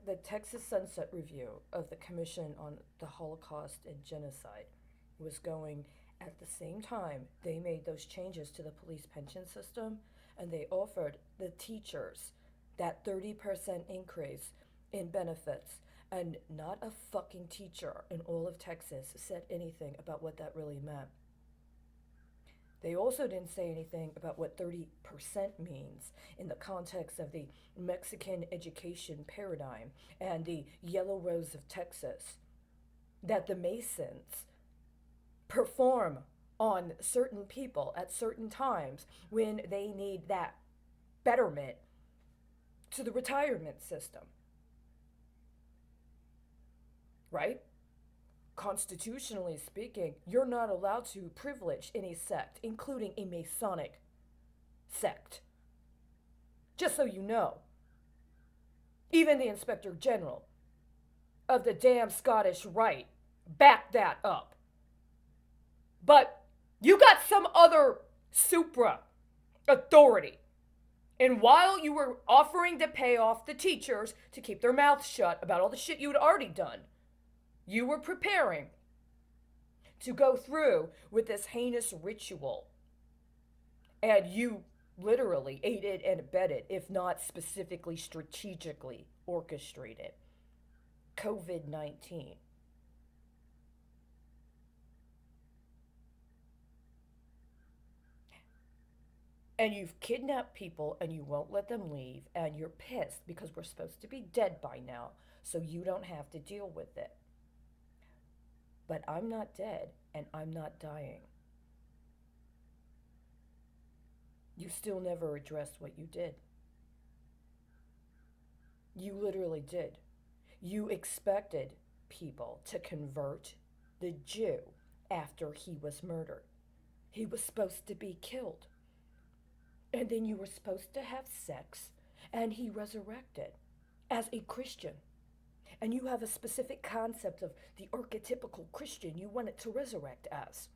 the Texas Sunset Review of the Commission on the Holocaust and Genocide was going at the same time they made those changes to the police pension system, and they offered the teachers that 30% increase in benefits. And not a fucking teacher in all of Texas said anything about what that really meant. They also didn't say anything about what 30% means in the context of the Mexican education paradigm and the Yellow Rose of Texas, that the Masons perform on certain people at certain times when they need that betterment to the retirement system, right? Constitutionally speaking, you're not allowed to privilege any sect, including a Masonic sect. Just so you know, even the Inspector General of the damn Scottish Rite backed that up. But you got some other supra authority. And while you were offering to pay off the teachers to keep their mouths shut about all the shit you had already done, you were preparing to go through with this heinous ritual. And you literally aided and abetted, if not specifically strategically orchestrated, COVID-19. And you've kidnapped people and you won't let them leave, and you're pissed because we're supposed to be dead by now, so you don't have to deal with it. But I'm not dead and I'm not dying. You still never addressed what you did. You literally did. You expected people to convert the Jew after he was murdered. He was supposed to be killed. And then you were supposed to have sex, and he resurrected as a Christian. And you have a specific concept of the archetypical Christian you want it to resurrect as.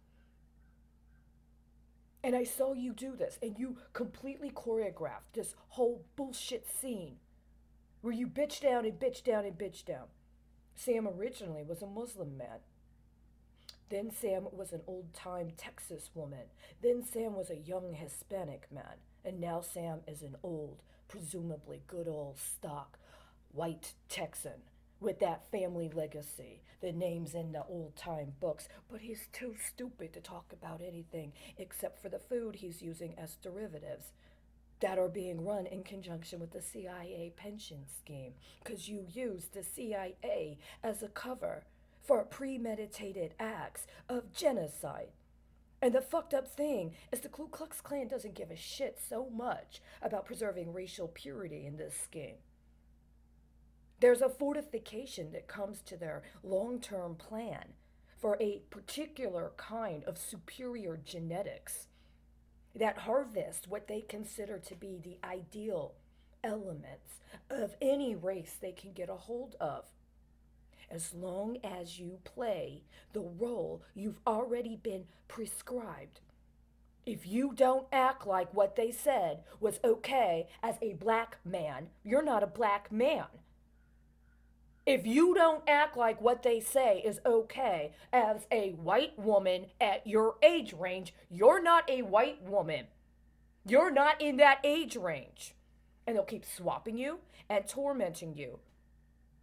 And I saw you do this, and you completely choreographed this whole bullshit scene where you bitch down and bitch down and bitch down. Sam originally was a Muslim man. Then Sam was an old time Texas woman. Then Sam was a young Hispanic man. And now Sam is an old, presumably good old stock, white Texan with that family legacy, the names in the old time books. But he's too stupid to talk about anything except for the food he's using as derivatives that are being run in conjunction with the CIA pension scheme. Because you used the CIA as a cover for premeditated acts of genocide. And the fucked up thing is the Ku Klux Klan doesn't give a shit so much about preserving racial purity in this scheme. There's a fortification that comes to their long-term plan for a particular kind of superior genetics that harvest what they consider to be the ideal elements of any race they can get a hold of, as long as you play the role you've already been prescribed. If you don't act like what they said was okay as a black man, you're not a black man. If you don't act like what they say is okay as a white woman at your age range, you're not a white woman. You're not in that age range. And they'll keep swapping you and tormenting you,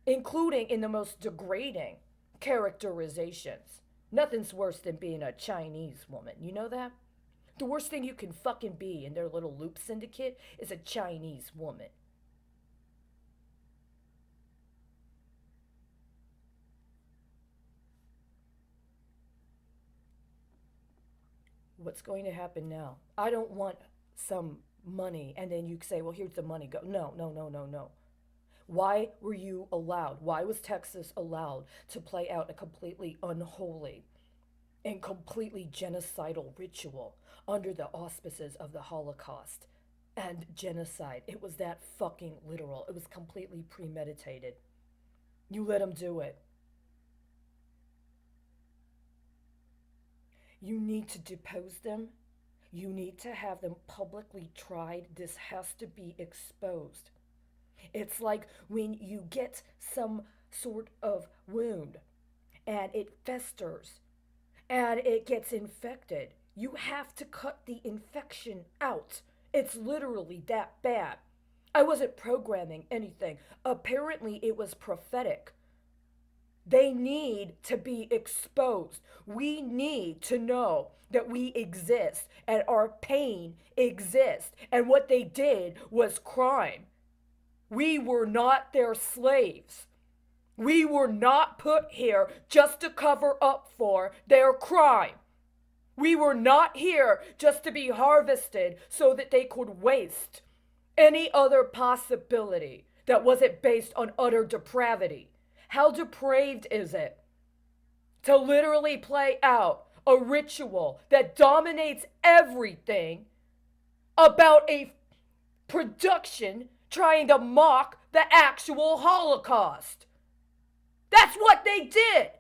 including in the most degrading characterizations. Nothing's worse than being a Chinese woman. You know that? The worst thing you can fucking be in their little loop syndicate is a Chinese woman. What's going to happen now? I don't want some money and then you say, well, here's the money. Go. No, no, no, no, no. Why were you allowed? Why was Texas allowed to play out a completely unholy and completely genocidal ritual under the auspices of the Holocaust and genocide? It was that fucking literal. It was completely premeditated. You let them do it. You need to depose them. You need to have them publicly tried. This has to be exposed. It's like when you get some sort of wound and it festers and it gets infected. You have to cut the infection out. It's literally that bad. I wasn't programming anything. Apparently, it was prophetic. They need to be exposed. We need to know that we exist and our pain exists. And what they did was crime. We were not their slaves. We were not put here just to cover up for their crime. We were not here just to be harvested so that they could waste any other possibility that wasn't based on utter depravity. How depraved is it to literally play out a ritual that dominates everything about a production trying to mock the actual Holocaust? That's what they did.